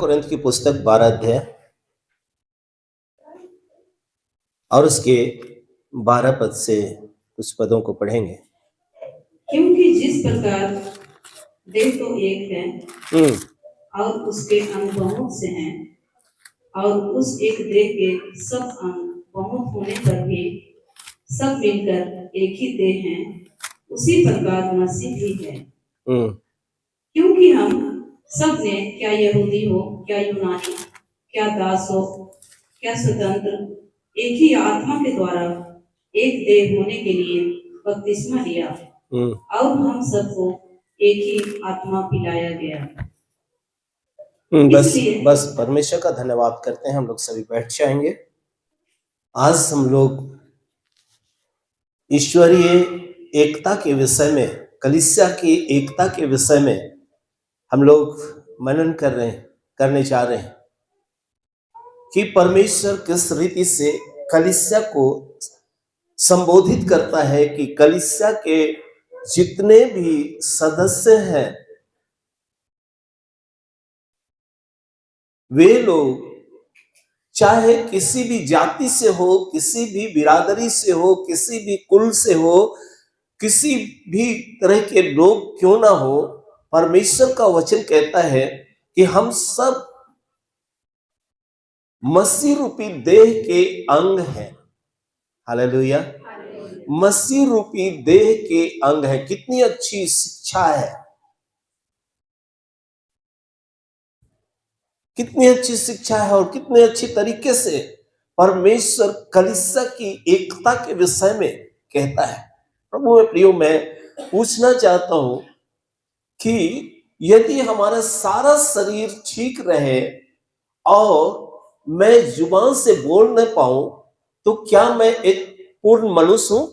Corinth की पुस्तक 12 अध्याय और उसके 12 पद से कुछ पदों को पढ़ेंगे। क्योंकि जिस प्रकार देह तो एक है और उसके अंग बहुत से हैं, और उस एक देह के सब अंग बहुत होने पर भी सब मिलकर एक ही देह हैं, उसी प्रकार मसीह भी है। क्योंकि हम सब ने, क्या यहूदी हो, क्या यूनानी, क्या दास हो, क्या स्वतंत्र, एक ही आत्मा के द्वारा एक देह होने के लिए बपतिस्मा लिया, और हम सबको एक ही आत्मा पिलाया गया। बस परमेश्वर का धन्यवाद करते हैं। हम लोग सभी बैठ जाएंगे। आज हम लोग ईश्वरीय एकता के विषय में, कलीसिया की एकता के विषय में हम लोग मनन करने जा रहे हैं कि परमेश्वर किस रीति से कलीसिया को संबोधित करता है कि कलीसिया के जितने भी सदस्य हैं वे लोग चाहे किसी भी जाति से हो, किसी भी बिरादरी से हो, किसी भी कुल से हो, किसी भी तरह के लोग क्यों ना हो, परमेश्वर का वचन कहता है कि हम सब मसीह रूपी देह के अंग हैं। हालेलुया। मसीह रूपी देह के अंग है। कितनी अच्छी शिक्षा है, कितनी अच्छी शिक्षा है और कितने अच्छी तरीके से परमेश्वर कलीसिया की एकता के विषय में कहता है। प्रभु में प्रियो, मैं पूछना चाहता हूं कि यदि हमारा सारा शरीर ठीक रहे और मैं जुबान से बोल न पाऊं तो क्या मैं एक पूर्ण मनुष्य हूं?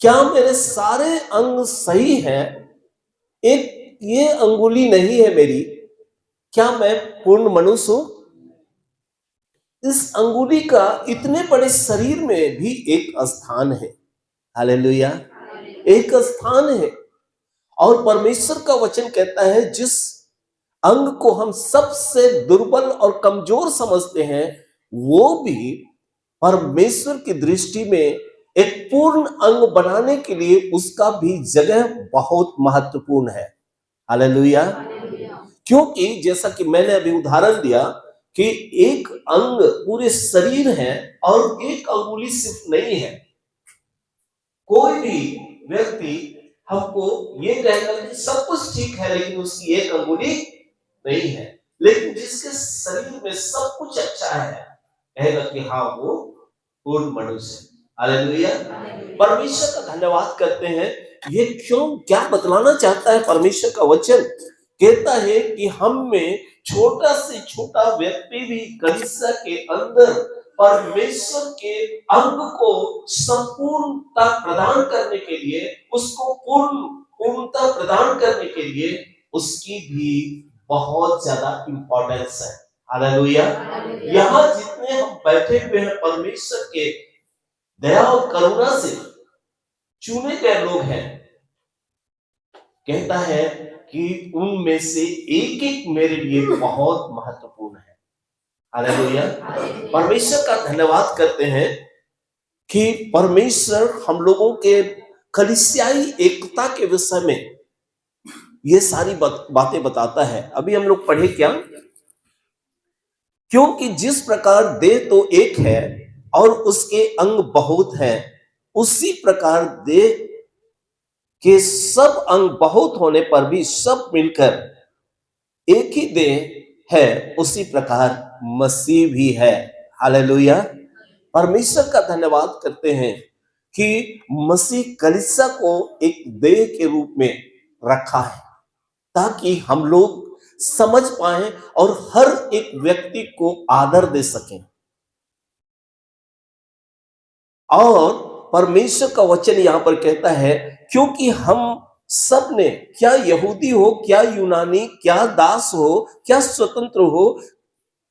क्या मेरे सारे अंग सही हैं? एक ये अंगुली नहीं है मेरी, क्या मैं पूर्ण मनुष्य हूं? इस अंगुली का इतने बड़े शरीर में भी एक स्थान है। हालेलुया। एक स्थान है। और परमेश्वर का वचन कहता है जिस अंग को हम सबसे दुर्बल और कमजोर समझते हैं, वो भी परमेश्वर की दृष्टि में एक पूर्ण अंग बनाने के लिए उसका भी जगह बहुत महत्वपूर्ण है। हालेलुया। क्योंकि जैसा कि मैंने अभी उदाहरण दिया कि एक अंग पूरे शरीर है और एक अंगुली सिर्फ नहीं है। कोई भी व्यक्ति हमको ये कहेगा कि सब कुछ ठीक है लेकिन उसकी एक अंगुली नहीं है, लेकिन जिसके शरीर में सब कुछ अच्छा है कहेगा कि हाँ वो पूर्ण मनुष्य है। हालेलुया। परमेश्वर का धन्यवाद करते हैं। ये क्यों, क्या बतलाना चाहता है परमेश्वर का वचन? कहता है कि हम में छोटा से छोटा व्यक्ति भी कलीसिया के अंदर परमेश्वर के अंग को संपूर्णता प्रदान करने के लिए, उसको पूर्णता प्रदान करने के लिए उसकी भी बहुत ज्यादा इंपॉर्टेंस है। हालेलुया। यहाँ जितने हम बैठे हुए हैं परमेश्वर के दया और करुणा से चुने गए लोग हैं, कहता है कि उनमें से एक एक मेरे लिए बहुत महत्वपूर्ण है। हालेलुया। परमेश्वर का धन्यवाद करते हैं कि परमेश्वर हम लोगों के कलीसियाई एकता के विषय में ये सारी बातें बताता है। अभी हम लोग पढ़े क्या? क्योंकि जिस प्रकार देह तो एक है और उसके अंग बहुत हैं, उसी प्रकार देह के सब अंग बहुत होने पर भी सब मिलकर एक ही देह है, उसी प्रकार मसीह भी है। हालेलुया। परमेश्वर का धन्यवाद करते हैं कि मसीह कलीसिया को एक देह के रूप में रखा है ताकि हम लोग समझ पाएं और हर एक व्यक्ति को आदर दे सकें। और परमेश्वर का वचन यहां पर कहता है क्योंकि हम सब ने, क्या यहूदी हो, क्या यूनानी, क्या दास हो, क्या स्वतंत्र हो,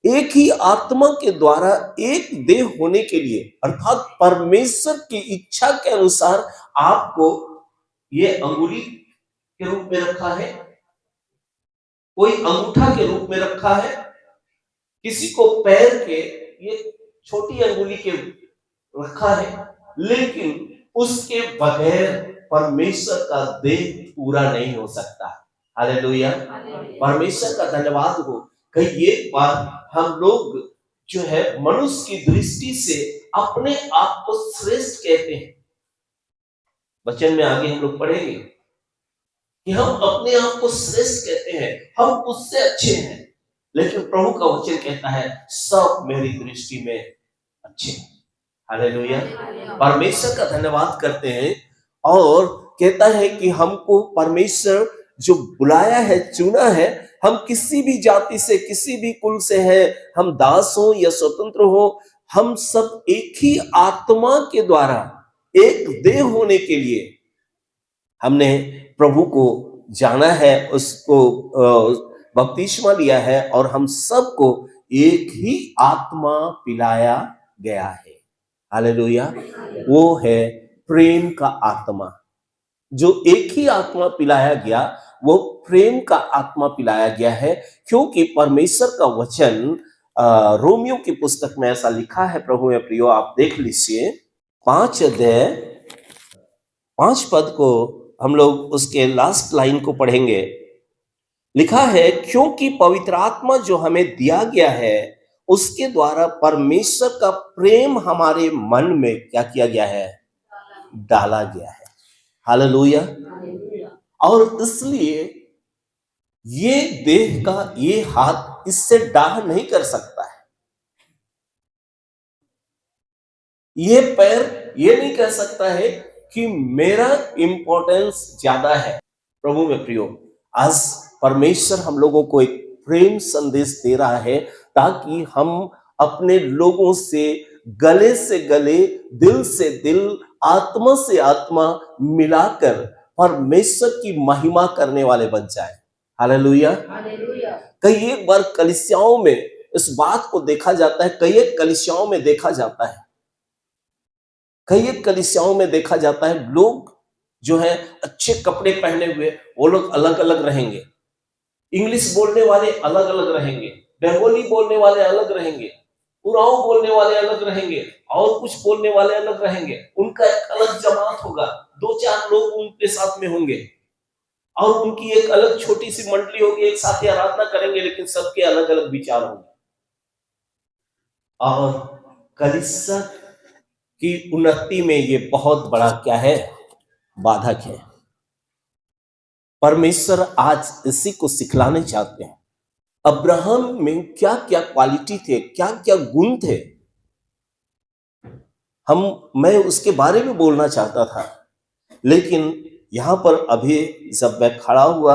एक ही आत्मा के द्वारा एक देह होने के लिए, अर्थात परमेश्वर की इच्छा के अनुसार आपको ये अंगुली के रूप में रखा है, कोई अंगूठा के रूप में रखा है, किसी को पैर के ये छोटी अंगुली के रखा है, लेकिन उसके बगैर परमेश्वर का देह पूरा नहीं हो सकता। हालेलुया, परमेश्वर का धन्यवाद हो। कई एक बार हम लोग जो है मनुष्य की दृष्टि से अपने आप को श्रेष्ठ कहते हैं। वचन में आगे हम लोग पढ़ेंगे कि हम अपने आप को श्रेष्ठ कहते हैं, हम उससे अच्छे हैं, लेकिन प्रभु का वचन कहता है सब मेरी दृष्टि में अच्छे हैं। हालेलुया, परमेश्वर का धन्यवाद करते हैं और कहता है कि हमको परमेश्वर जो बुलाया है, चुना है, हम किसी भी जाति से, किसी भी कुल से हैं, हम दास हो या स्वतंत्र हो, हम सब एक ही आत्मा के द्वारा एक देह होने के लिए हमने प्रभु को जाना है, उसको बपतिस्मा लिया है और हम सबको एक ही आत्मा पिलाया गया है। हालेलुया, वो है प्रेम का आत्मा। जो एक ही आत्मा पिलाया गया वो प्रेम का आत्मा पिलाया गया है, क्योंकि परमेश्वर का वचन रोमियो की पुस्तक में ऐसा लिखा है। प्रभु में प्रियो, आप देख लीजिए 5 अध्याय 5 पद को हम लोग उसके लास्ट लाइन को पढ़ेंगे। लिखा है, क्योंकि पवित्र आत्मा जो हमें दिया गया है उसके द्वारा परमेश्वर का प्रेम हमारे मन में क्या किया गया है, डाला गया है। हालेलुया, और इसलिए ये देह का ये हाथ इससे डाह नहीं कर सकता है, ये पैर ये नहीं कह सकता है कि मेरा इंपॉर्टेंस ज्यादा है। प्रभु में प्रियो, आज परमेश्वर हम लोगों को एक प्रेम संदेश दे रहा है ताकि हम अपने लोगों से गले, दिल से दिल, आत्मा से आत्मा मिलाकर परमेश्वर की महिमा करने वाले बन जाए। हालेलुया, कई एक बार कलीसियाओं में इस बात को देखा जाता है, कई एक कलीसियाओं में देखा जाता है, कई एक कलीसियाओं में देखा जाता है, लोग जो है अच्छे कपड़े पहने हुए वो लोग अलग अलग रहेंगे, इंग्लिश बोलने वाले अलग अलग रहेंगे, बंगाली बोलने वाले अलग रहेंगे, उराव बोलने वाले अलग रहेंगे, और कुछ बोलने वाले अलग रहेंगे। उनका एक अलग जमात होगा, 2-4 लोग उनके साथ में होंगे और उनकी एक अलग छोटी सी मंडली होगी, एक साथ ही आराधना करेंगे, लेकिन सबके अलग अलग विचार होंगे। और कलीसिया की उन्नति में ये बहुत बड़ा क्या है, बाधक है। परमेश्वर आज इसी को सिखलाने चाहते हैं। अब्राहम में क्या क्या क्वालिटी थे, क्या क्या गुण थे, मैं उसके बारे में बोलना चाहता था, लेकिन यहां पर अभी जब मैं खड़ा हुआ,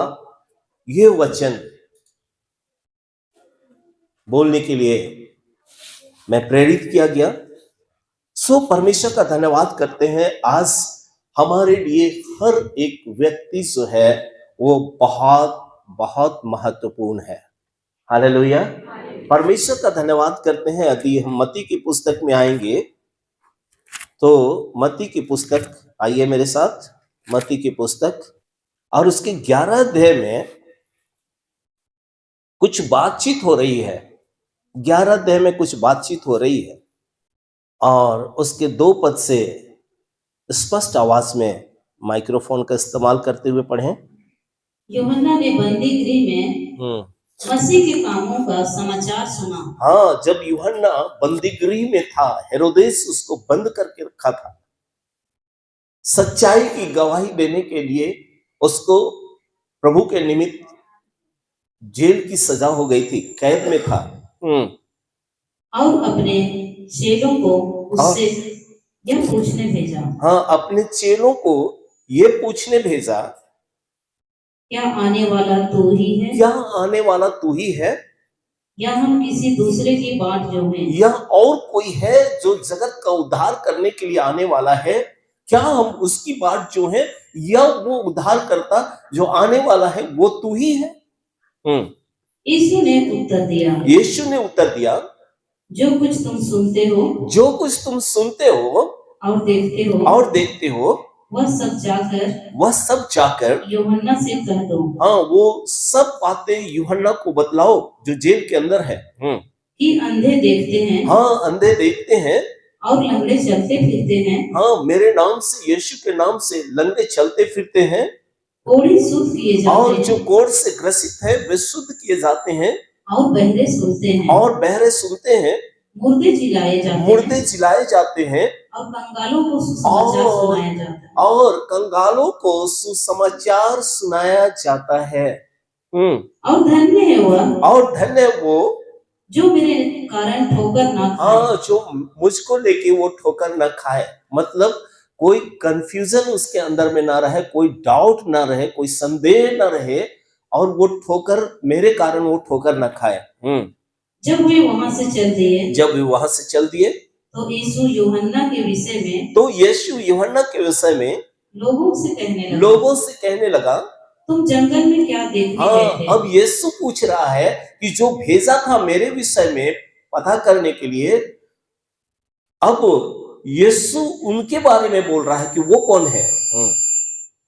ये वचन बोलने के लिए मैं प्रेरित किया गया। सो परमेश्वर का धन्यवाद करते हैं। आज हमारे लिए हर एक व्यक्ति जो है वो बहुत बहुत महत्वपूर्ण है। हालेलुया, परमेश्वर का धन्यवाद करते हैं। यदि हम मत्ती की पुस्तक में आएंगे तो मत्ती की पुस्तक, आइए मेरे साथ, मत्ती की पुस्तक और उसके 11 अध्याय में कुछ बातचीत हो रही है। 11 अध्याय में कुछ बातचीत हो रही है और उसके 2 पद से स्पष्ट आवाज में माइक्रोफोन का इस्तेमाल करते हुए पढ़ें। यूहन्ना ने बंदी गृह में मसीह के कामों का समाचार सुना। हाँ, जब यूहन्ना बंदी गृह में था, हेरोदेस उसको बंद करके रखा था, सच्चाई की गवाही देने के लिए उसको प्रभु के निमित्त जेल की सजा हो गई थी, कैद में था। और अपने चेलों को उससे यह पूछने भेजा। हाँ, अपने चेलों को ये पूछने भेजा, क्या आने वाला तू ही है? क्या आने वाला तू ही है? या हम किसी दूसरे की बाट जो है? या और कोई है जो जगत का उद्धार करने के लिए आने वाला है? क्या हम उसकी बाट जो है, या वो उद्धार करता जो आने वाला है वो तू ही है? यीशु ने उत्तर दिया, यीशु ने उत्तर दिया, जो कुछ तुम सुनते हो, जो कुछ तुम सुनते हो और देखते हो, और देखते हो, वह सब जाकर यूहन्ना से कह दो। हाँ, वो सब बातें यूहन्ना को बतलाओ जो जेल के अंदर है। कि अंधे देखते हैं, हाँ, अंधे देखते हैं, और लंगड़े चलते फिरते हैं। हाँ, मेरे नाम से, यीशु के नाम से लंगड़े चलते फिरते हैं, कोढ़ी शुद्ध किए जाते और हैं, जो कोढ़ से ग्रसित है वे शुद्ध किए जाते हैं, और बहरे सुनते हैं, और बहरे सुनते हैं, मुर्दे जिलाए जाते मुर्दे हैं, जिलाए जाते हैं, और कंगालों को सुसमाचार सुनाया जाता है। और कंगालों को सुसमाचार सुनाया जाता है। और धन्य है वह, और धन्य है वो जो मेरे कारण ठोकर ना खाए। हाँ, जो मुझको लेके वो ठोकर ना खाए। मतलब कोई कंफ्यूजन उसके अंदर में ना रहे, कोई डाउट ना रहे, कोई संदेह ना रहे, और वो ठोकर, मेरे कारण वो ठोकर ना खाए। जब वे वहां से चल दिए, जब वे वहां से चल दिए, तो यीशु यूहन्ना के विषय में, तो यीशु यूहन्ना के विषय में लोगों से कहने लगा, तुम जंगल में क्या देखने गए थे? अब यीशु पूछ रहा है कि जो भेजा था मेरे विषय में पता करने के लिए, अब यीशु उनके बारे में बोल रहा है कि वो कौन है।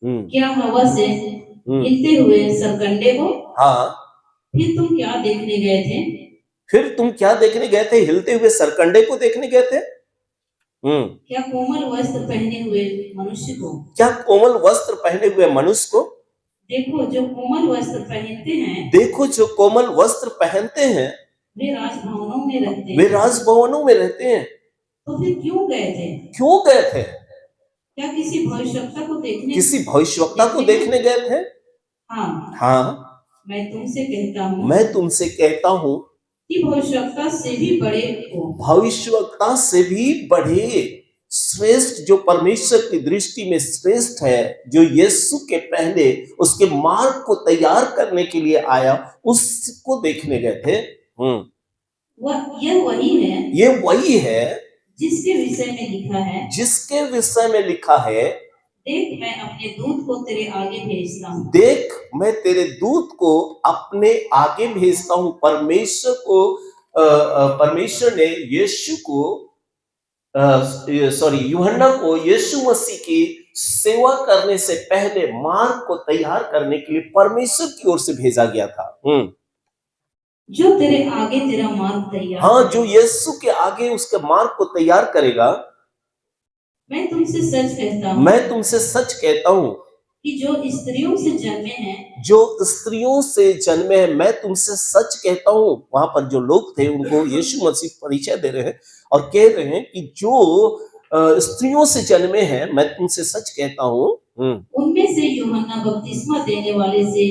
क्या हवा से हिलते हुए सरकंडे को? हाँ। फिर तुम क्या देखने गए थे? फिर तुम क्या देखने गए थे? हिलते हुए सरकंडे को देखने गए थे। क्या कोमल वस्त्र पहने हुए मनुष्य को? क्या कोमल वस्त्र पहने हुए मनुष्य को? देखो जो कोमल वस्त्र पहनते हैं, देखो जो कोमल वस्त्र पहनते हैं, वे राजभवनों में रहते हैं। वे राजभवनों में रहते हैं। तो फिर क्यों गए थे? क्यों गए थे? क्या किसी भविष्यवक्ता को देखने? किसी भविष्यवक्ता को देखने गए थे? हाँ। हाँ। मैं तुमसे कहता हूँ कि भविष्यवक्ता से भी बड़े हो। भविष्यवक्ता से भी बढ़े, श्रेष्ठ, जो परमेश्वर की दृष्टि में श्रेष्ठ है, जो यीशु के पहले उसके मार्ग को तैयार करने के लिए आया, उसको देखने गए थे। ये वही है जिसके विषय में लिखा है, जिसके विषय में लिखा है, देख मैं अपने दूत को तेरे आगे भेजता हूँ। देख मैं तेरे दूत को अपने आगे भेजता हूँ। परमेश्वर को, परमेश्वर ने यीशु को, यूहन्ना को यीशु मसीह की सेवा करने से पहले मार्ग को तैयार करने के लिए परमेश्वर की ओर से भेजा गया था। जो तेरे आगे तेरा मार्ग तैयार, हाँ, जो यीशु के आगे उसके मार्ग को तैयार करेगा। मैं तुमसे सच कहता हूँ, मैं तुमसे सच कहता हूँ कि जो स्त्रियों से जन्मे हैं, जो स्त्रियों से जन्मे हैं, मैं तुमसे सच कहता हूँ। वहां पर जो लोग थे उनको यीशु मसीह परिचय दे रहे हैं और कह रहे हैं कि जो स्त्रियों से जन्मे हैं, मैं तुमसे सच कहता हूँ, उनमें से यूहन्ना बपतिस्मा देने वाले से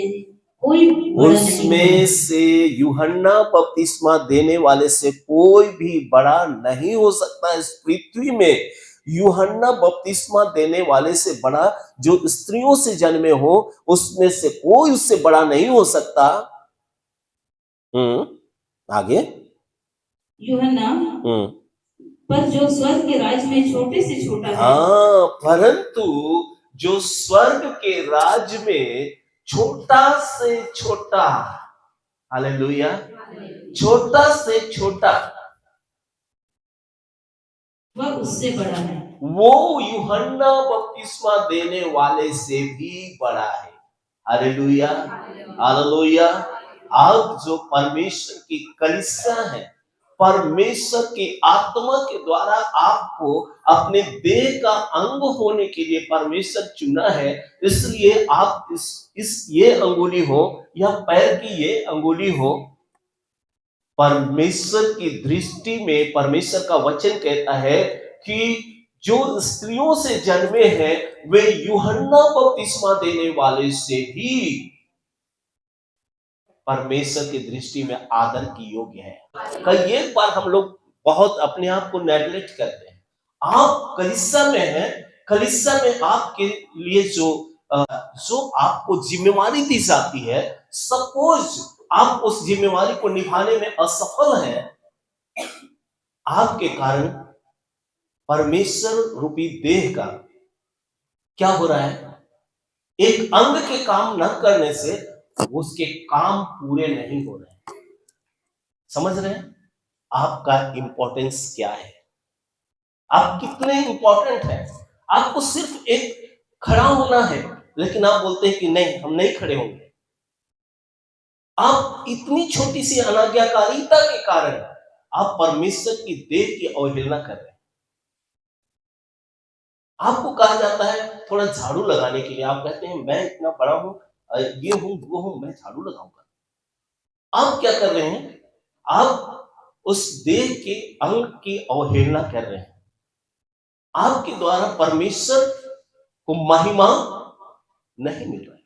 कोई उसमें से यूहन्ना बपतिस्मा देने वाले से कोई भी बड़ा नहीं हो सकता इस पृथ्वी में। यूहन्ना बपतिस्मा देने वाले से बड़ा जो स्त्रियों से जन्मे हो, उसमें से कोई उससे बड़ा नहीं हो सकता। आगे, यूहन्ना पर जो स्वर्ग के राज्य में छोटे से छोटा है, हाँ, परंतु जो स्वर्ग के राज्य में छोटा से छोटा, हालेलुया, छोटा से छोटा, वह उससे बड़ा है। वो यूहन्ना बपतिस्मा देने वाले से भी बड़ा है। Hallelujah, hallelujah. आप जो परमेश्वर की कलीसिया है, परमेश्वर की आत्मा के द्वारा आपको अपने देह का अंग होने के लिए परमेश्वर चुना है। इसलिए आप इस ये अंगुली हो या पैर की ये अंगुली हो, परमेश्वर की दृष्टि में परमेश्वर का वचन कहता है कि जो स्त्रियों से जन्मे हैं वे यूहन्ना बपतिस्मा देने वाले से भी परमेश्वर की दृष्टि में आदर की योग्य है। कई एक बार हम लोग बहुत अपने आप को नेग्लेक्ट करते हैं। आप कलीसिया में हैं, कलीसिया में आपके लिए जो आपको जिम्मेवारी दी जाती है, सपोज आप उस जिम्मेवारी को निभाने में असफल हैं, आपके कारण परमेश्वर रूपी देह का क्या हो रहा है? एक अंग के काम न करने से उसके काम पूरे नहीं हो रहे। समझ रहे हैं? आपका इंपॉर्टेंस क्या है? आप कितने इंपॉर्टेंट है? आपको सिर्फ एक खड़ा होना है, लेकिन आप बोलते हैं कि नहीं, हम नहीं खड़े होंगे। आप इतनी छोटी सी अनाज्ञाकारिता के कारण आप परमेश्वर की देह की अवहेलना कर रहे हैं। आपको कहा जाता है थोड़ा झाड़ू लगाने के लिए, आप कहते हैं मैं इतना बड़ा हूं, ये हूं, वो हूं, मैं झाड़ू लगाऊंगा। आप क्या कर रहे हैं? आप उस देह के अंग की अवहेलना कर रहे हैं। आपके द्वारा परमेश्वर को महिमा नहीं मिल रहा है,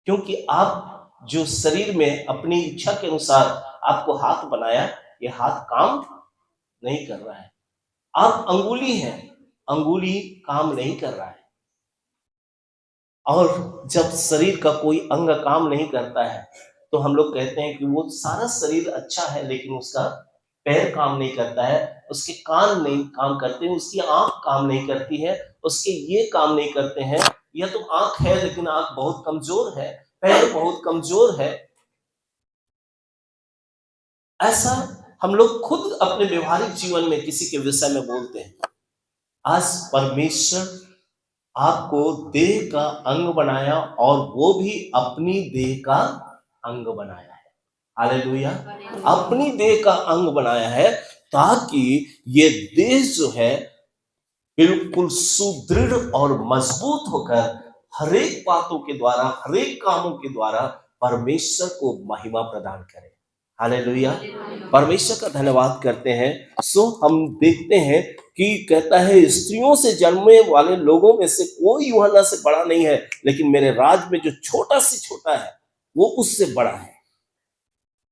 क्योंकि आप जो शरीर में अपनी इच्छा के अनुसार आपको हाथ बनाया, ये हाथ काम नहीं कर रहा है। आप अंगुली हैं, अंगुली काम नहीं कर रहा है। और जब शरीर का कोई अंग काम नहीं करता है तो हम लोग कहते हैं कि वो सारा शरीर अच्छा है, लेकिन उसका पैर काम नहीं करता है, उसके कान नहीं काम करते हैं, उसकी आंख काम नहीं करती है, उसके ये काम नहीं करते हैं। या तो आंख है लेकिन आंख बहुत कमजोर है, पैर बहुत कमजोर है। ऐसा हम लोग खुद अपने व्यवहारिक जीवन में किसी के विषय में बोलते हैं। आज परमेश्वर आपको देह का अंग बनाया, और वो भी अपनी देह का अंग बनाया है। हालेलुया। अपनी देह का अंग बनाया है ताकि ये देह जो है बिल्कुल सुदृढ़ और मजबूत होकर हरेक बातों के द्वारा, हरेक कामों के द्वारा परमेश्वर को महिमा प्रदान करे। हालेलुया। परमेश्वर का धन्यवाद करते हैं। सो हम देखते हैं कि कहता है स्त्रियों से जन्मने वाले लोगों में से कोई यूहन्ना से बड़ा नहीं है, लेकिन मेरे राज में जो छोटा से छोटा है वो उससे बड़ा है।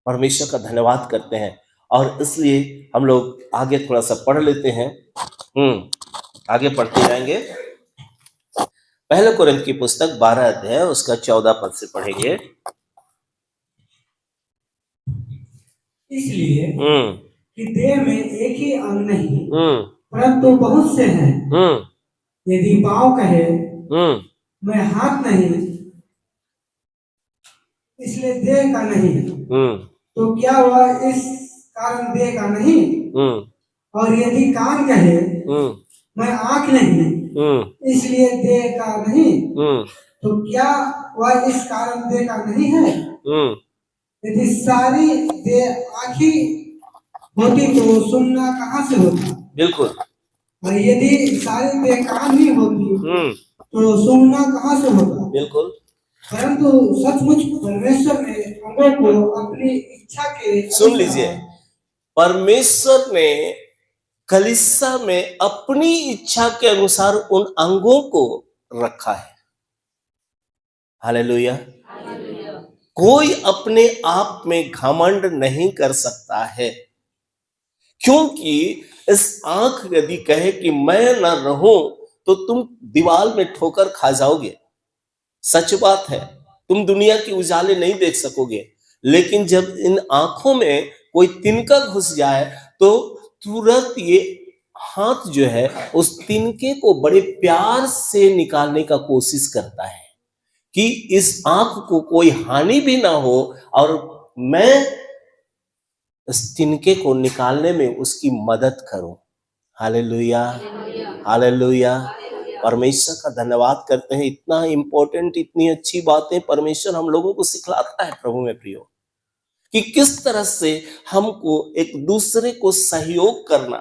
परमेश्वर का धन्यवाद करते हैं। और इसलिए हम लोग आगे थोड़ा सा पढ़ लेते हैं। आगे पढ़ते जाएंगे। पहले कोरिन्थ की पुस्तक 12 अध्याय उसका 14 पद से पढ़ेंगे। इसलिए कि देह में एक ही अंग नहीं परंतु बहुत से हैं। यदि पाँव कहे मैं हाथ नहीं, इसलिए देह का नहीं, तो क्या वह इस कारण देह का नहीं? और यदि कान कहे मैं आँख नहीं, इसलिए देह का नहीं, तो क्या वह इस कारण देह का नहीं है? यदि सारी देह आँखी होती तो सुनना कहाँ से होता? बिल्कुल। और यदि सारी देह कान ही होती तो सुनना कहाँ से होता? बिल्कुल। परंतु सचमुच परमेश्वर ने अंगों को अपनी इच्छा के, सुन लीजिए, परमेश्वर ने कलीसिया में अपनी इच्छा के अनुसार उन अंगों को रखा है। हालेलुया। कोई अपने आप में घमंड नहीं कर सकता है, क्योंकि इस आंख यदि कहे कि मैं न रहूं तो तुम दीवार में ठोकर खा जाओगे। सच बात है, तुम दुनिया की उजाले नहीं देख सकोगे, लेकिन जब इन आंखों में कोई तिनका घुस जाए तो तुरंत ये हाथ जो है उस तिनके को बड़े प्यार से निकालने का कोशिश करता है कि इस आंख को कोई हानि भी ना हो, और मैं इस तिनके को निकालने में उसकी मदद करूं। Hallelujah, hallelujah. परमेश्वर का धन्यवाद करते हैं। इतना इंपॉर्टेंट, इतनी अच्छी बातें परमेश्वर हम लोगों को सिखलाता है प्रभु में प्रियो, कि किस तरह से हमको एक दूसरे को सहयोग करना,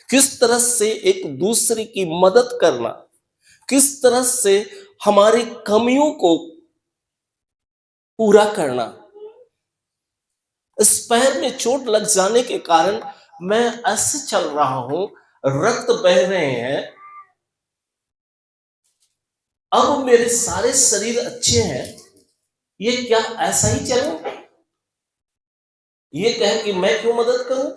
किस तरह से एक दूसरे की मदद करना, किस तरह से हमारी कमियों को पूरा करना। इस पैर में चोट लग जाने के कारण मैं ऐसे चल रहा हूं, रक्त बह रहे हैं, अब मेरे सारे शरीर अच्छे हैं, ये क्या ऐसा ही चलूं? ये कहे कि मैं क्यों मदद करूं,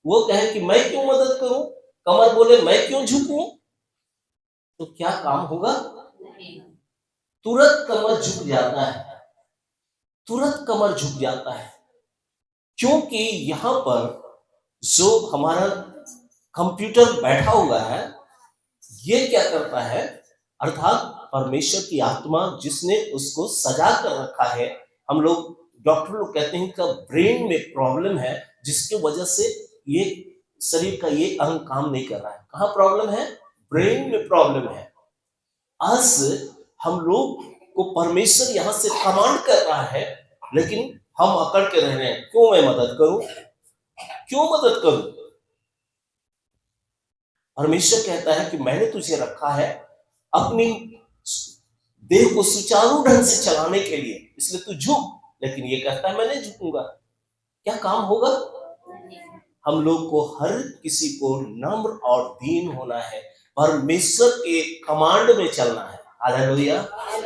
वो कहे कि मैं क्यों मदद करूं, कमर बोले मैं क्यों झुकूं, तो क्या काम होगा? तुरंत कमर झुक जाता है, तुरंत कमर झुक जाता है, क्योंकि यहां पर जो हमारा कंप्यूटर बैठा हुआ है ये क्या करता है, अर्थात परमेश्वर की आत्मा जिसने उसको सजा कर रखा है। हम लोग, डॉक्टर लोग कहते हैं कि ब्रेन में प्रॉब्लम है, जिसकी वजह से ये शरीर का ये अंग काम नहीं कर रहा है। कहाँ प्रॉब्लम है? ब्रेन में प्रॉब्लम है। आज हम लोग को परमेश्वर यहां से कमांड कर रहा है, लेकिन हम अकड़ के रह रहे हैं, क्यों मैं मदद करूं, क्यों मदद करूं। परमेश्वर कहता है कि मैंने तुझे रखा है अपनी देह को सुचारू ढंग से चलाने के लिए, इसलिए तू झुक। लेकिन ये कहता है मैं नहीं झुकूंगा। क्या काम होगा? हम लोग को हर किसी को नम्र और दीन होना है, परमेश्वर के कमांड में चलना है। हालेलुया।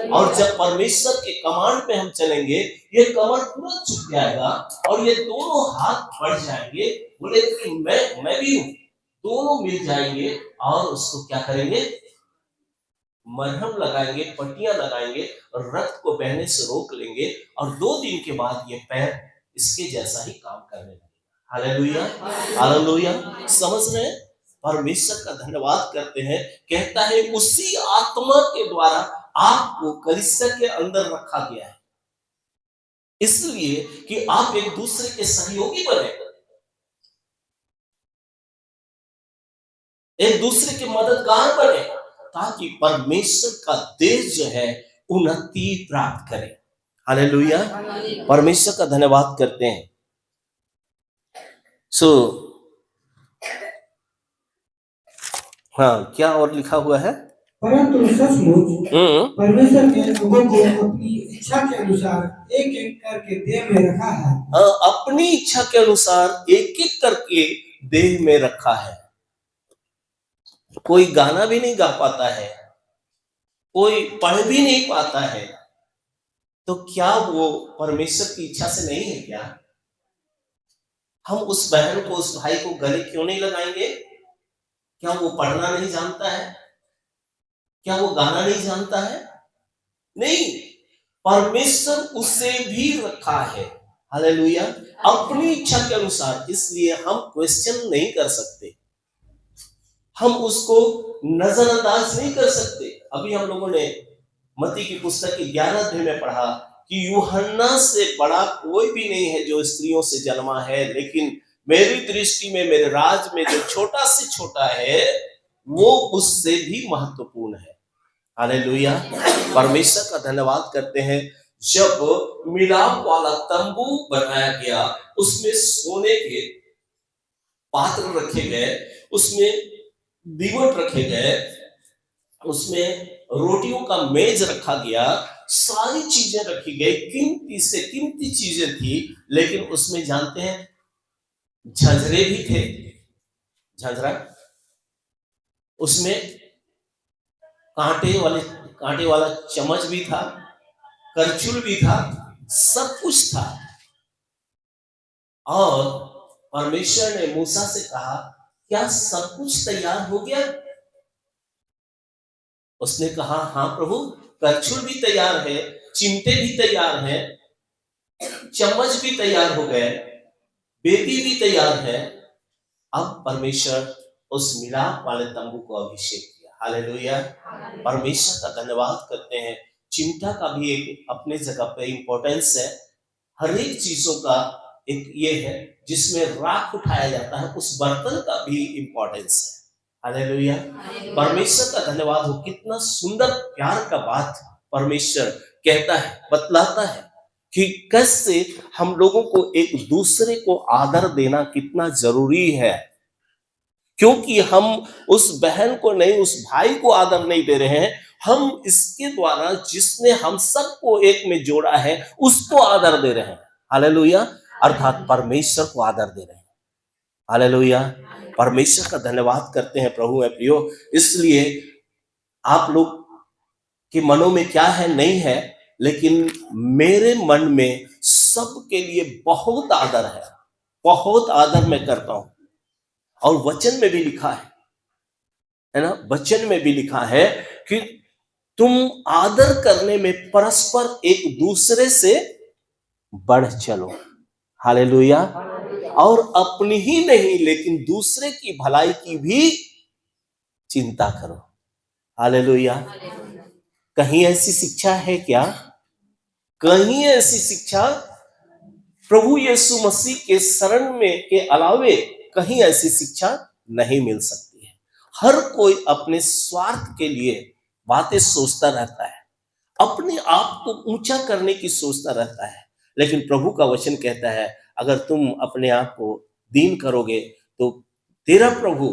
और जब परमेश्वर के कमांड में हम चलेंगे, ये कमर पूरा झुक जाएगा और ये दोनों हाथ बढ़ जाएंगे, बोले कि मैं भी हूं, दोनों मिल जाएंगे और उसको क्या करेंगे? मरहम लगाएंगे, पट्टियां लगाएंगे और रक्त को बहने से रोक लेंगे, और 2 दिन के बाद ये पैर इसके जैसा ही काम करने लगेगा। Hallelujah, hallelujah. समझ रहे हैं? परमेश्वर का धन्यवाद करते हैं। कहता है उसी आत्मा के द्वारा आपको कलीसिया के अंदर रखा गया है, इसलिए कि आप एक दूसरे के सहयोगी बने, एक दूसरे के मददगार बने, ताकि परमेश्वर का देश जो है उन्नति प्राप्त करे। हालेलुया। परमेश्वर का धन्यवाद करते हैं। हाँ, क्या और लिखा हुआ है? परंतु सचमुच परमेश्वर ने लोगों को अपनी इच्छा के अनुसार एक एक करके देह में रखा है। अपनी इच्छा के अनुसार एक एक करके देह में रखा है। कोई गाना भी नहीं गा पाता है, कोई पढ़ भी नहीं पाता है, तो क्या वो परमेश्वर की इच्छा से नहीं है क्या? हम उस बहन को, उस भाई को गले क्यों नहीं लगाएंगे? क्या वो पढ़ना नहीं जानता है? क्या वो गाना नहीं जानता है? नहीं, परमेश्वर उसे भी रखा है। हालेलुया। अपनी इच्छा के अनुसार, इसलिए हम क्वेश्चन नहीं कर सकते, हम उसको नजरअंदाज नहीं कर सकते। अभी हम लोगों ने मत्ती की पुस्तक के 11 अध्याय में पढ़ा कि यूहन्ना से बड़ा कोई भी नहीं है जो स्त्रियों से जन्मा है, लेकिन मेरी दृष्टि में, मेरे राज में जो छोटा से छोटा है वो उससे भी महत्वपूर्ण है। हालेलुया। परमेश्वर का धन्यवाद करते हैं। जब मिलाप वाला तंबू बनाया गया, उसमें सोने के पात्र रखे गए, उसमें दीवट रखे गए, उसमें रोटियों का मेज रखा गया, सारी चीजें रखी गई, कीमती से कीमती चीजें थी। लेकिन उसमें जानते हैं झंझरे भी थे, झंझरा, उसमें कांटे वाला चम्मच भी था, करछुल भी था, सब कुछ था। और परमेश्वर ने मूसा से कहा, क्या सब कुछ तैयार हो गया? उसने कहा, हाँ प्रभु, करछुल भी तैयार है, चिमटे भी तैयार हैं, चम्मच भी तैयार हो गए, बेदी भी तैयार है। अब परमेश्वर उस मिलाप वाले तंबू को अभिषेक किया। हालेलुया। परमेश्वर का धन्यवाद करते हैं। चिमटा का भी एक अपने जगह पे इंपॉर्टेंस है। हर एक चीजों का एक ये है जिसमें राख उठाया जाता है, उस बर्तन का भी इंपॉर्टेंस है। हालेलुया। परमेश्वर का धन्यवाद हो। कितना सुंदर प्यार का बात परमेश्वर कहता है, बतलाता है कि कैसे हम लोगों को एक दूसरे को आदर देना कितना जरूरी है। क्योंकि हम उस बहन को नहीं, उस भाई को आदर नहीं दे रहे हैं, हम इसके द्वारा जिसने हम सबको एक में जोड़ा है उसको आदर दे रहे हैं। हालेलुया। अर्थात परमेश्वर को आदर दे रहे हैं। हालेलुया। परमेश्वर का धन्यवाद करते हैं प्रभु है प्रियो। इसलिए आप लोग के मनों में क्या है नहीं है, लेकिन मेरे मन में सबके लिए बहुत आदर है, बहुत आदर मैं करता हूं। और वचन में भी लिखा है ना, वचन में भी लिखा है कि तुम आदर करने में परस्पर एक दूसरे से बढ़ चलो। हालेलुया। और अपनी ही नहीं लेकिन दूसरे की भलाई की भी चिंता करो। हालेलुया। कहीं ऐसी शिक्षा है क्या? कहीं ऐसी शिक्षा प्रभु यीशु मसीह के शरण में के अलावे कहीं ऐसी शिक्षा नहीं मिल सकती है। हर कोई अपने स्वार्थ के लिए बातें सोचता रहता है, अपने आप को ऊंचा करने की सोचता रहता है। लेकिन प्रभु का वचन कहता है अगर तुम अपने आप को दीन करोगे तो तेरा प्रभु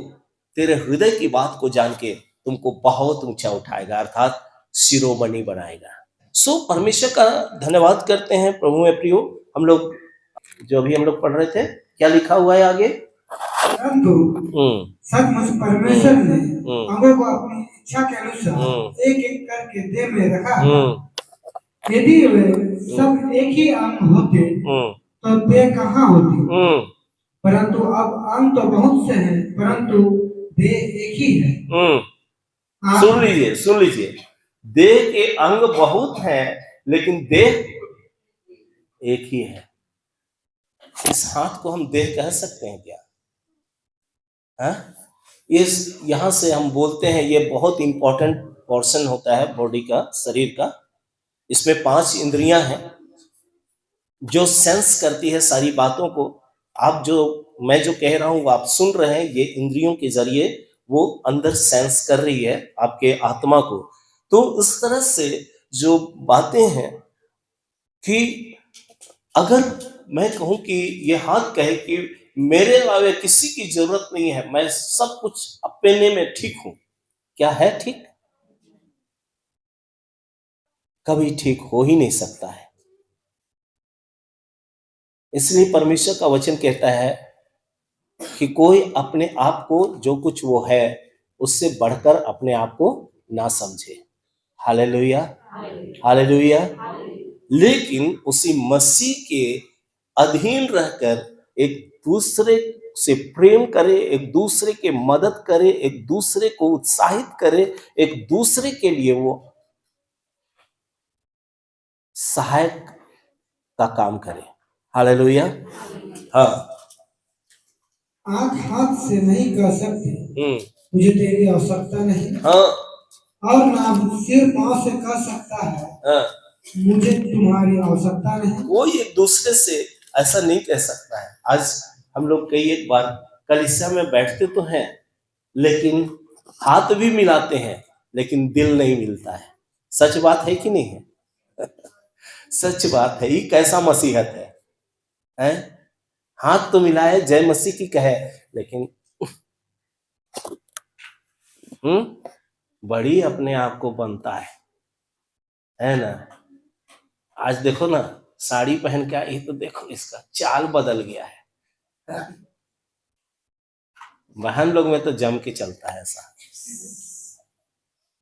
तेरे हृदय की बात को जान के तुमको बहुत ऊंचा उठाएगा, अर्थात शिरोमणि बनाएगा। सो परमेश्वर का धन्यवाद करते हैं। प्रभु में प्रियो, हम लोग जो अभी हम लोग पढ़ रहे थे, क्या लिखा हुआ है आगे? परंतु सचमुच परमेश्वर ने अंगों को अपनी इच्छा के अनुसार एक एक करके देह में रखा। यदि वे सब एक ही अंग होते तो देह कहाँ होती? परंतु अब अंग तो बहुत से हैं, परंतु देह एक ही है। सुन लीजिए, देह के अंग बहुत हैं लेकिन देह एक ही है। इस हाथ को हम देह कह सकते हैं क्या? इस यहां से हम बोलते हैं ये बहुत इंपॉर्टेंट पोर्शन होता है बॉडी का, शरीर का। इसमें 5 इंद्रियां हैं जो सेंस करती है सारी बातों को। मैं जो कह रहा हूं वो आप सुन रहे हैं, ये इंद्रियों के जरिए वो अंदर सेंस कर रही है आपके आत्मा को। तो इस तरह से जो बातें हैं कि अगर मैं कहूं कि ये हाथ कहे कि मेरे अलावा किसी की जरूरत नहीं है, मैं सब कुछ अपने में ठीक हूं, क्या है ठीक? कभी ठीक हो ही नहीं सकता है। इसलिए परमेश्वर का वचन कहता है कि कोई अपने आप को जो कुछ वो है उससे बढ़कर अपने आप को ना समझे। Hallelujah, hallelujah. लेकिन उसी मसीह के अधीन रहकर एक दूसरे से प्रेम करे, एक दूसरे के मदद करे, एक दूसरे को उत्साहित करे, एक दूसरे के लिए वो सहायक का काम करे। हालेलुया। हाँ, आंख हाथ से नहीं कह सकती मुझे तेरी आवश्यकता नहीं। हाँ, और ना सिर पांव से कह सकता है हाँ, मुझे तुम्हारी आवश्यकता नहीं। वो एक दूसरे से ऐसा नहीं कह सकता है। आज हम लोग कई एक बार कलीसिया में बैठते तो हैं लेकिन हाथ भी मिलाते हैं लेकिन दिल नहीं मिलता है। सच बात है कि नहीं है? सच बात है। ये कैसा मसीहत है? हाथ तो मिलाए, जय मसीह की कहे, लेकिन बड़ी अपने आप को बनता है ना। आज देखो ना, साड़ी पहन के आई तो देखो इसका चाल बदल गया है। बहन लोग में तो जम के चलता है ऐसा।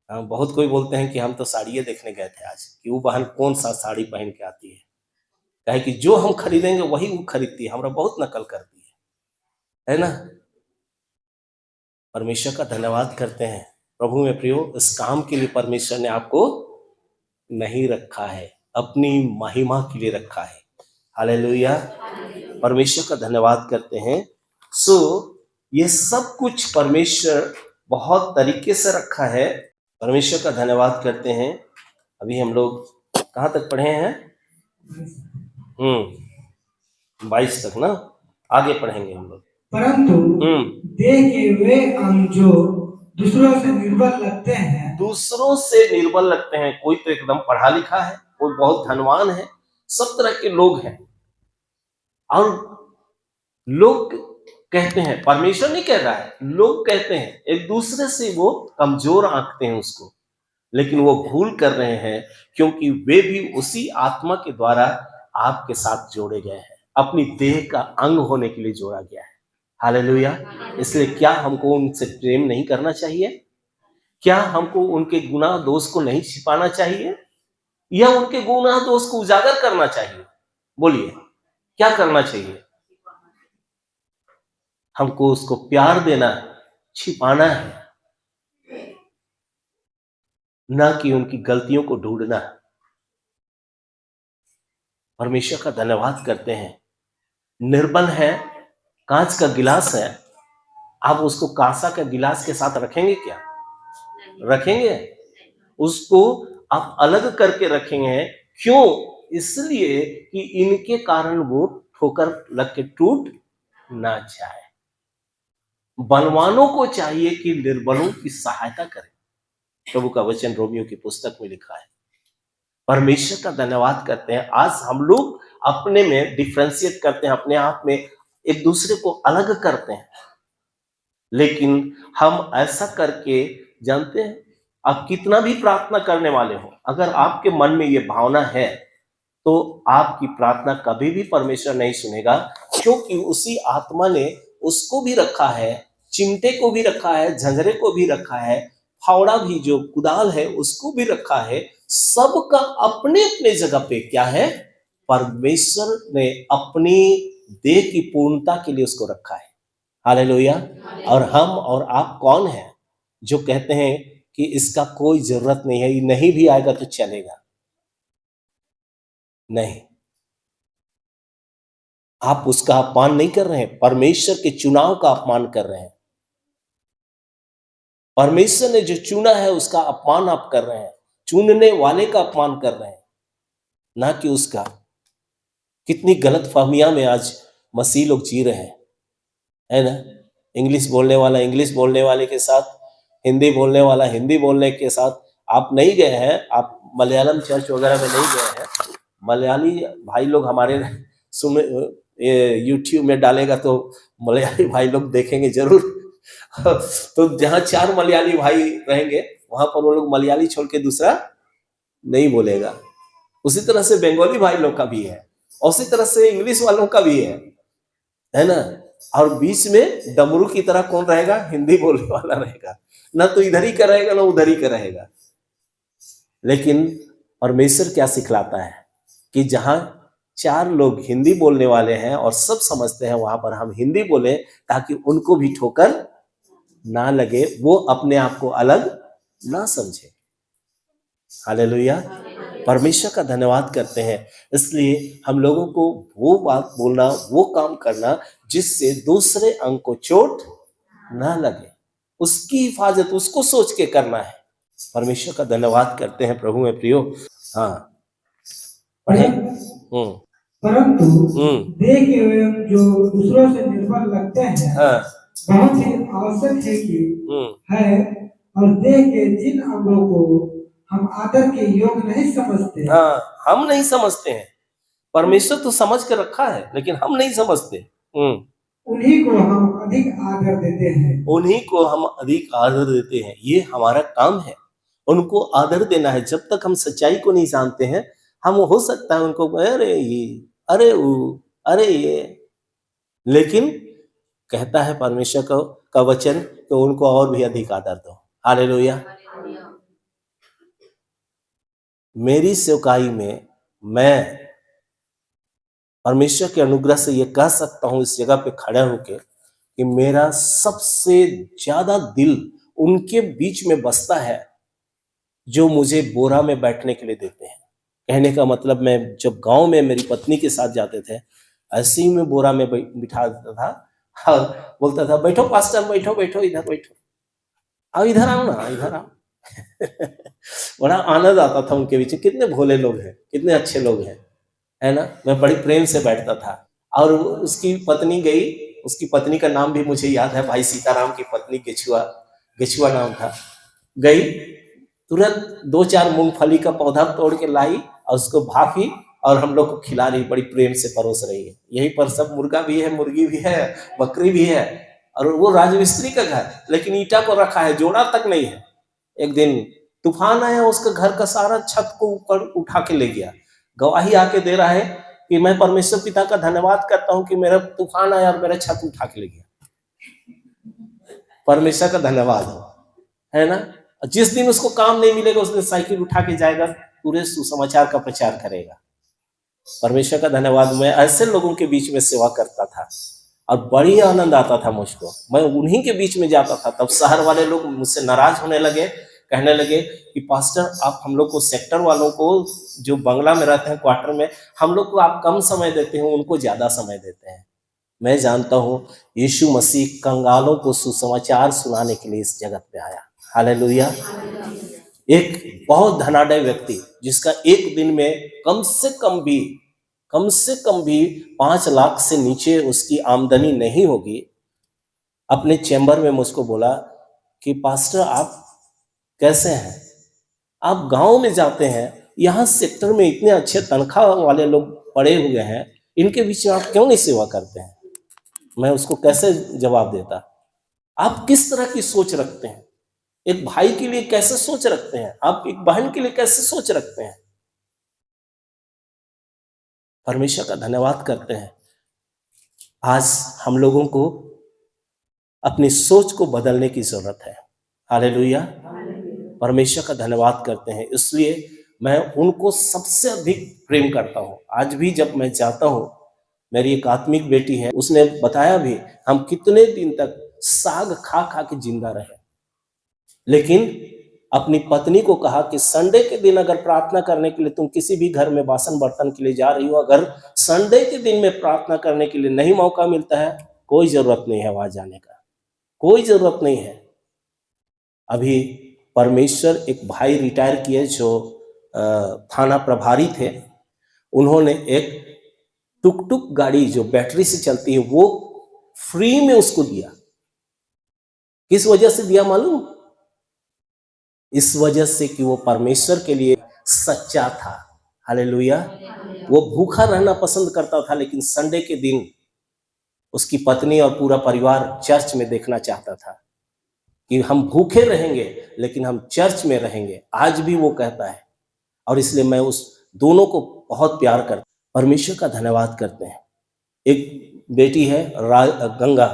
बहुत कोई बोलते हैं कि हम तो साड़ियाँ देखने गए थे आज, कि वो बहन कौन सा साड़ी पहन के आती है। कहे कि जो हम खरीदेंगे वही वो खरीदती है, हमरा बहुत नकल करती है ना। परमेश्वर का धन्यवाद करते हैं। प्रभु में प्रियो, इस काम के लिए परमेश्वर ने आपको नहीं रखा है, अपनी महिमा के लिए रखा है। हालेलुया। परमेश्वर का धन्यवाद करते हैं। सो ये सब कुछ परमेश्वर बहुत तरीके से रखा है। परमेश्वर का धन्यवाद करते हैं। अभी हम लोग कहाँ तक पढ़े हैं? 22 तक ना, आगे पढ़ेंगे हम लोग। परंतु देह के वे अंग जो दूसरों से निर्बल लगते हैं, कोई तो एकदम पढ़ा लिखा है, कोई बहुत धनवान है, सब तरह के लोग हैं। और लोग कहते हैं, परमेश्वर नहीं कह रहा है, लोग कहते हैं, एक दूसरे से वो कमजोर आंकते हैं उसको, लेकिन वो भूल कर रहे हैं क्योंकि वे भी उसी आत्मा के द्वारा आपके साथ जोड़े गए हैं, अपनी देह का अंग होने के लिए जोड़ा गया है। हालेलुया। इसलिए क्या हमको उनसे प्रेम नहीं करना चाहिए? क्या हमको उनके गुनाह दोष को नहीं छिपाना चाहिए, या उनके गुनाह दोष को उजागर करना चाहिए? बोलिए, क्या करना चाहिए? हमको उसको प्यार देना, छिपाना है, ना कि उनकी गलतियों को ढूंढना। परमेश्वर का धन्यवाद करते हैं। निर्बल है, कांच का गिलास है, आप उसको कांसा के गिलास के साथ रखेंगे क्या? रखेंगे? उसको आप अलग करके रखेंगे। क्यों? इसलिए कि इनके कारण वो ठोकर लग के टूट ना जाए। बलवानों को चाहिए कि निर्बलों की सहायता करें। प्रभु का वचन रोमियो की पुस्तक में लिखा है। परमेश्वर का धन्यवाद करते हैं। आज हम लोग अपने में डिफ्रेंशिएट करते हैं, अपने आप में एक दूसरे को अलग करते हैं, लेकिन हम ऐसा करके जानते हैं, आप कितना भी प्रार्थना करने वाले हो, अगर आपके मन में ये भावना है तो आपकी प्रार्थना कभी भी परमेश्वर नहीं सुनेगा, क्योंकि उसी आत्मा ने उसको भी रखा है, चिमटे को भी रखा है, झंझरे को भी रखा है, फावड़ा भी जो कुदाल है उसको भी रखा है। सबका अपने अपने जगह पे क्या है, परमेश्वर ने अपनी देह की पूर्णता के लिए उसको रखा है। हालेलुया। और हम और आप कौन हैं जो कहते हैं कि इसका कोई जरूरत नहीं है, ये नहीं भी आएगा तो चलेगा? नहीं, आप उसका अपमान नहीं कर रहे हैं, परमेश्वर के चुनाव का अपमान कर रहे हैं। परमेश्वर ने जो चुना है उसका अपमान आप कर रहे हैं, चुनने वाले का अपमान कर रहे हैं, ना कि उसका। कितनी गलत फहमियां में आज मसीह लोग जी रहे हैं, है ना? इंग्लिश बोलने वाला इंग्लिश बोलने वाले के साथ, हिंदी बोलने वाला हिंदी बोलने के साथ। आप नहीं गए हैं, आप मलयालम चर्च वगैरह में नहीं गए हैं, मलयाली भाई लोग हमारे सुन यूट्यूब में डालेगा तो मलयाली भाई लोग देखेंगे जरूर। तो जहां 4 मलयाली भाई रहेंगे वहां पर वो लोग मलयाली छोड़ के दूसरा नहीं बोलेगा। उसी तरह से बंगाली भाई लोग का भी है, उसी तरह से इंग्लिश वालों का भी है ना? और बीच में डमरू की तरह कौन रहेगा? हिंदी बोलने वाला रहेगा, ना तो इधर ही का रहेगा ना उधर ही का रहेगा। लेकिन परमेश्वर क्या सिखलाता है कि जहां 4 लोग हिंदी बोलने वाले हैं और सब समझते हैं, वहां पर हम हिंदी बोले ताकि उनको भी ठोकर ना लगे, वो अपने आप को अलग ना समझे। हालेलुया। परमेश्वर का धन्यवाद करते हैं। इसलिए हम लोगों को वो बात बोलना, वो काम करना जिससे दूसरे अंग को चोट ना लगे, उसकी हिफाजत उसको सोच के करना है। परमेश्वर का धन्यवाद करते हैं प्रभु में प्रियो। हाँ पढ़े। परंतु देह के एवं जो दूसरों से निर्भर लगते हैं, हाँ, बहुत ही आवश्यक है कि है, और देह के जिन अंगों को हम आदर के योग्य नहीं समझते, हाँ, हम नहीं समझते हैं। परमेश्वर तो समझ कर रखा है, लेकिन हम नहीं समझते। उन्हीं को हम अधिक आदर देते हैं। उन्हीं को हम अधिक आदर देते हैं, ये हमारा काम है, उनको आदर देना है। जब तक हम सच्चाई को नहीं जानते हैं, हम हो सकता है उनको अरे ये, अरे वो, अरे ये, लेकिन कहता है परमेश्वर का वचन कि उनको और भी अधिक आदर दो। हालेलुया। मेरी सेवकाई में मैं परमेश्वर के अनुग्रह से ये कह सकता हूं इस जगह पे खड़े होके कि मेरा सबसे ज्यादा दिल उनके बीच में बसता है जो मुझे बोरा में बैठने के लिए देते हैं। कहने का मतलब, मैं जब गांव में मेरी पत्नी के साथ जाते थे, ऐसे ही मैं बोरा में बिठा देता था और बोलता था बैठो पास्टर, बैठो बैठो, इधर बैठो, आओ इधर आओ ना, इधर आओ। बड़ा आनंद आता था उनके बीच। कितने भोले लोग हैं, कितने अच्छे लोग हैं, है ना? मैं बड़ी प्रेम से बैठता था। और उसकी पत्नी गई, उसकी पत्नी का नाम भी मुझे याद है, भाई सीताराम की पत्नी गेछुआ नाम था। गई, तुरंत 2-4 मूंगफली का पौधा तोड़ के लाई और उसको भाफी और हम लोग को खिला रही, बड़ी प्रेम से परोस रही है। यहीं पर सब मुर्गा भी है, मुर्गी भी है, बकरी भी है, और वो राजमिस्त्री का घर, लेकिन ईटा को रखा है, जोड़ा तक नहीं है। एक दिन तूफान आया, उसका घर का सारा छत को ऊपर उठा के ले गया। गवाही आके दे रहा है कि मैं परमेश्वर पिता का धन्यवाद करता हूं कि मेरा तूफान आया और मेरा छत उठा के ले गया। परमेश्वर का धन्यवाद हो, है ना? जिस दिन उसको काम नहीं मिलेगा उस दिन साइकिल उठा के जाएगा, पूरे सुसमाचार का प्रचार करेगा। परमेश्वर का धन्यवाद। मैं ऐसे लोगों के बीच में सेवा करता था और बड़ी आनंद आता था मुझको। मैं उन्हीं के बीच में जाता था। तब शहर वाले लोग मुझसे नाराज होने लगे, कहने लगे कि पास्टर आप हम लोग को, सेक्टर वालों को जो बंगला में रहते हैं, क्वार्टर में, हम लोग को आप कम समय देते हैं, उनको ज्यादा समय देते हैं। मैं जानता हूं यीशु मसीह कंगालों को सुसमाचार सुनाने के लिए इस जगत पे आया। हालेलुया। एक बहुत धनाढ्य व्यक्ति जिसका एक दिन में कम से कम भी 5 लाख से नीचे उसकी आमदनी नहीं होगी, अपने चैम्बर में मुझको बोला कि पास्टर आप कैसे हैं? आप गांव में जाते हैं, यहाँ सेक्टर में इतने अच्छे तनख्वाह वाले लोग पड़े हुए हैं, इनके बीच में आप क्यों नहीं सेवा करते हैं? मैं उसको कैसे जवाब देता? आप किस तरह की सोच रखते हैं? एक भाई के लिए कैसे सोच रखते हैं? आप एक बहन के लिए कैसे सोच रखते हैं? परमेश्वर का धन्यवाद करते हैं। आज हम लोगों को अपनी सोच को बदलने की जरूरत है। हालेलुया। परमेश्वर का धन्यवाद करते हैं। इसलिए मैं उनको सबसे अधिक प्रेम करता हूं। आज भी जब मैं जाता हूं, मेरी एक आत्मिक बेटी है, उसने बताया भी हम कितने दिन तक साग खा खा के जिंदा रहे, लेकिन अपनी पत्नी को कहा कि संडे के दिन अगर प्रार्थना करने के लिए तुम किसी भी घर में बासन बर्तन के लिए जा रही हो, अगर संडे के दिन में प्रार्थना करने के लिए नहीं मौका मिलता है, कोई जरूरत नहीं है वहां जाने का, कोई जरूरत नहीं है। अभी परमेश्वर एक भाई रिटायर किए जो थाना प्रभारी थे, उन्होंने एक टुक टुक गाड़ी जो बैटरी से चलती है वो फ्री में उसको दिया। किस वजह से दिया मालूम? इस वजह से कि वो परमेश्वर के लिए सच्चा था। हालेलुया। वो भूखा रहना पसंद करता था, लेकिन संडे के दिन उसकी पत्नी और पूरा परिवार चर्च में देखना चाहता था कि हम भूखे रहेंगे लेकिन हम चर्च में रहेंगे। आज भी वो कहता है, और इसलिए मैं उस दोनों को बहुत प्यार करता हूं। परमेश्वर का धन्यवाद करते हैं। एक बेटी है गंगा,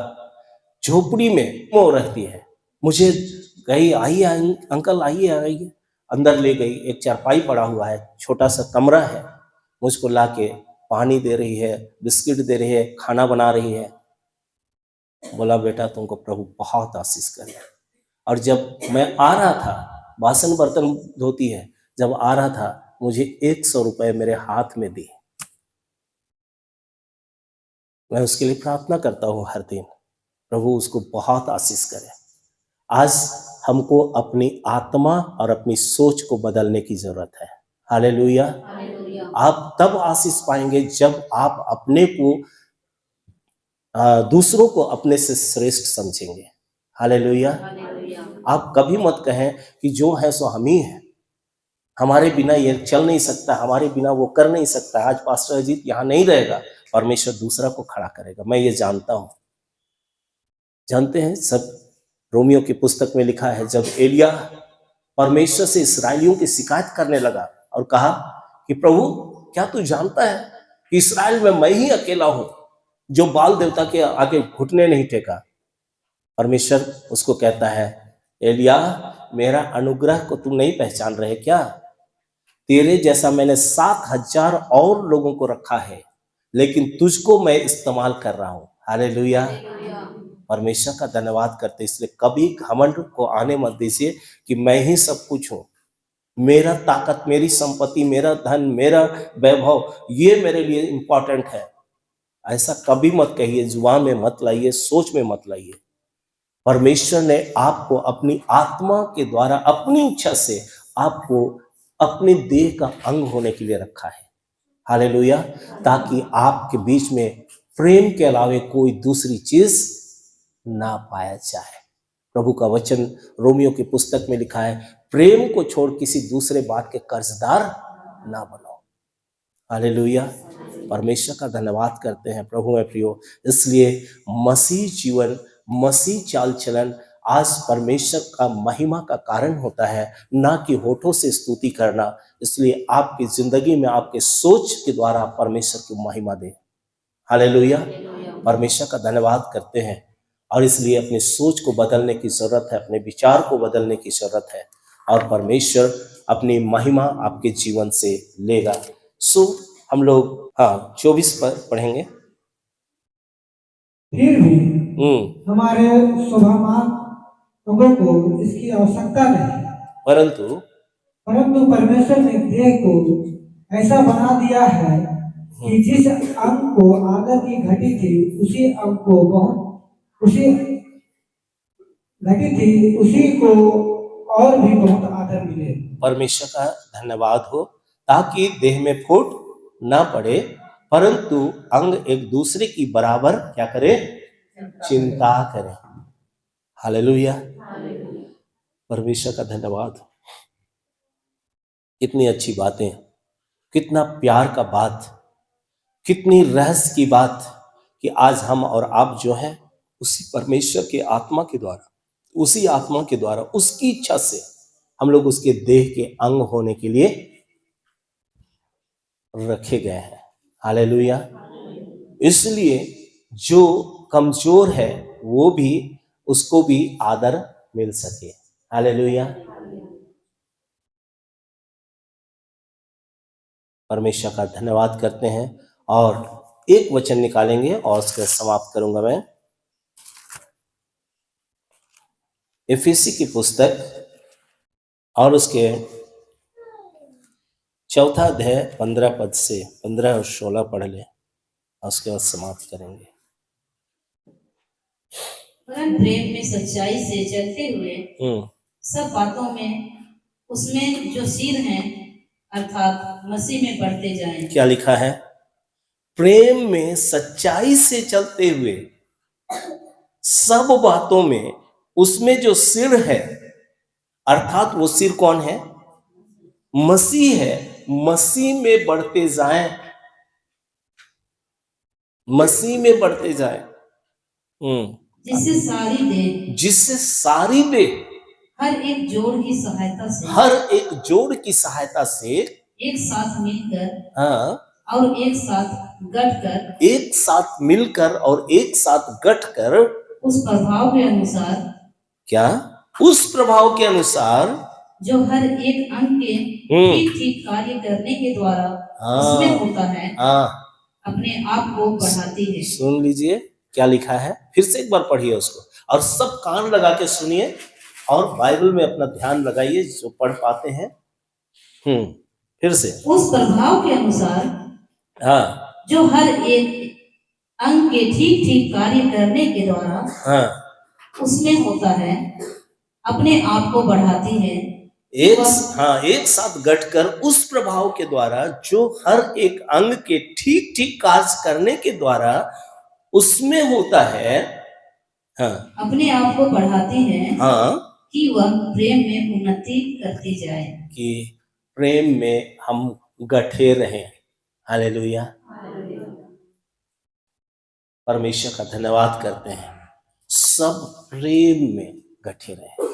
झोपड़ी में वो रहती है। मुझे कही आइए अंकल आइए, अंदर ले गई। एक चारपाई पड़ा हुआ है, छोटा सा कमरा है, मुझको लाके पानी दे रही है, बिस्किट दे रही है, खाना बना रही है। बोला बेटा तुमको प्रभु बहुत आशीष करे। और जब मैं आ रहा था, बासन बर्तन धोती है, जब आ रहा था मुझे 100 रुपए मेरे हाथ में दी। मैं उसके लिए प्रार्थना करता हूँ हर दिन, प्रभु उसको बहुत आशीष करे। आज हमको अपनी आत्मा और अपनी सोच को बदलने की जरूरत है। हालेलुया। आप तब आशीष पाएंगे जब आप अपने को दूसरों को अपने से श्रेष्ठ समझेंगे। हालेलुया। आप कभी मत कहें कि जो है सो हम ही हैं, हमारे बिना ये चल नहीं सकता, हमारे बिना वो कर नहीं सकता। आज पास्टर अजीत यहाँ नहीं रहेगा, परमेश्वर दूसरा को खड़ा करेगा, मैं ये जानता हूं। जानते हैं सब, रोमियो की पुस्तक में लिखा है, जब एलिया परमेश्वर से इसराइलियों की शिकायत करने लगा और कहा कि प्रभु क्या तू जानता है कि इसराइल में मैं ही अकेला हूं जो बाल देवता के आगे घुटने नहीं टेका। परमेश्वर उसको कहता है, एलिया मेरा अनुग्रह को तुम नहीं पहचान रहे क्या? तेरे जैसा मैंने 7,000 और लोगों को रखा है, लेकिन तुझको मैं इस्तेमाल कर रहा हूं। हालेलुया। परमेश्वर का धन्यवाद करते। इसलिए कभी घमंड को आने मत दीजिए कि मैं ही सब कुछ हूं, मेरा ताकत, मेरी संपत्ति, मेरा धन, मेरा वैभव, ये मेरे लिए इंपॉर्टेंट है। ऐसा कभी मत कहिए, जुबान में मत लाइए, सोच में मत लाइए। परमेश्वर ने आपको अपनी आत्मा के द्वारा, अपनी इच्छा से आपको अपने देह का अंग होने के लिए रखा है। हालेलुया। ताकि आपके बीच में प्रेम के अलावे कोई दूसरी चीज ना पाया जाए। प्रभु का वचन रोमियो की पुस्तक में लिखा है, प्रेम को छोड़ किसी दूसरे बात के कर्जदार ना बनो। हालेलुया। परमेश्वर का धन्यवाद करते हैं। प्रभु में प्रियो, इसलिए मसीह जीवन, मसीह चाल चलन आज परमेश्वर का महिमा का कारण होता है, ना कि होठों से स्तुति करना। इसलिए आपकी जिंदगी में आपके सोच के द्वारा परमेश्वर की महिमा दे। हालेलुया। परमेश्वर का धन्यवाद करते हैं। और इसलिए अपनी सोच को बदलने की जरूरत है, अपने विचार को बदलने की जरूरत है, और परमेश्वर अपनी महिमा आपके जीवन से लेगा। सो हम लोग 24 पर पढ़ेंगे। फिर भी हमारे स्वभाव अंगों को इसकी आवश्यकता नहीं, परंतु परमेश्वर ने देह को ऐसा बना दिया है कि जिस अंग को आदर की घटी थी उसी अंग को उसी को और भी बहुत आदर मिले। परमेश्वर का धन्यवाद हो, ताकि देह में फूट ना पड़े, परंतु अंग एक दूसरे की बराबर क्या करे? चिंता करें। हालेलुया। परमेश्वर का धन्यवाद। कितनी अच्छी बातें, कितना प्यार का बात, कितनी रहस्य की बात कि आज हम और आप जो हैं उसी परमेश्वर के आत्मा के द्वारा, उसी आत्मा के द्वारा, उसकी इच्छा से हम लोग उसके देह के अंग होने के लिए रखे गए हैं। हालेलुया। इसलिए जो कमजोर है वो भी, उसको भी आदर मिल सके। हालेलुया। परमेश्वर का धन्यवाद करते हैं और एक वचन निकालेंगे और उसके समाप्त करूंगा मैं। एफेसी की पुस्तक और उसके 4 अध्याय 15 पद से 15 और 16 पढ़ ले और उसके बाद समाप्त करेंगे। वरन प्रेम में सच्चाई से चलते हुए सब बातों में उसमें जो सिर हैं अर्थात मसीह में बढ़ते जाएं। क्या लिखा है? प्रेम में सच्चाई से चलते हुए सब बातों में उसमें जो सिर है, अर्थात वो सिर कौन है? मसीह है। मसीह में बढ़ते जाएं, मसीह में बढ़ते जाएं। जिससे सारी देह हर एक जोड़ की सहायता से, हर एक जोड़ की सहायता से एक साथ मिलकर, हाँ, और एक साथ गठकर, एक साथ मिलकर और एक साथ गठकर उस प्रभाव के अनुसार, क्या? उस प्रभाव के अनुसार जो हर एक अंग के ठीक ठीक कार्य करने के द्वारा उसमें होता है, अपने आप को बढ़ाती है। सुन लीजिए क्या लिखा है, फिर से एक बार पढ़िए उसको और सब कान लगा के सुनिए और बाइबल में अपना ध्यान लगाइए जो पढ़ पाते हैं। फिर से। उस प्रभाव के अनुसार, हाँ, जो हर एक अंग के ठीक ठीक कार्य करने के द्वारा हाँ, उसमें होता है, अपने आप को बढ़ाती है। एक साथ गठकर उस प्रभाव के द्वारा जो हर एक अंग के ठीक ठीक कार्य करने के द्वारा उसमें होता है, हाँ, अपने आप को बढ़ाती है, हाँ, कि वह प्रेम में उन्नति करती जाए, कि प्रेम में हम गठे रहें। हालेलुया। परमेश्वर का धन्यवाद करते हैं, सब प्रेम में गठे रहें।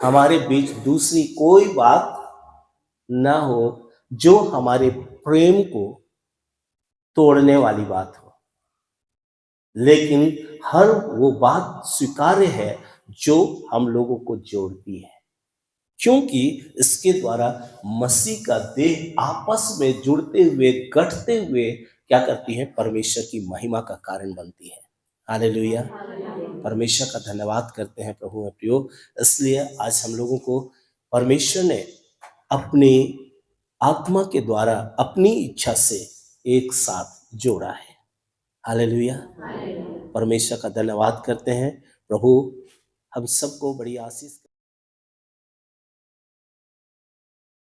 हमारे बीच दूसरी कोई बात ना हो जो हमारे प्रेम को तोड़ने वाली बात हो, लेकिन हर वो बात स्वीकार्य है जो हम लोगों को जोड़ती है, क्योंकि इसके द्वारा मसीह का देह आपस में जुड़ते हुए, गठते हुए क्या करती है? परमेश्वर की महिमा का कारण बनती है। हालेलुया। परमेश्वर का धन्यवाद करते हैं प्रभु में प्रियो। इसलिए आज हम लोगों को परमेश्वर ने अपनी आत्मा के द्वारा अपनी इच्छा से एक साथ जोड़ा है। हालेलुया। परमेश्वर का धन्यवाद करते हैं। प्रभु हम सबको बड़ी आशीष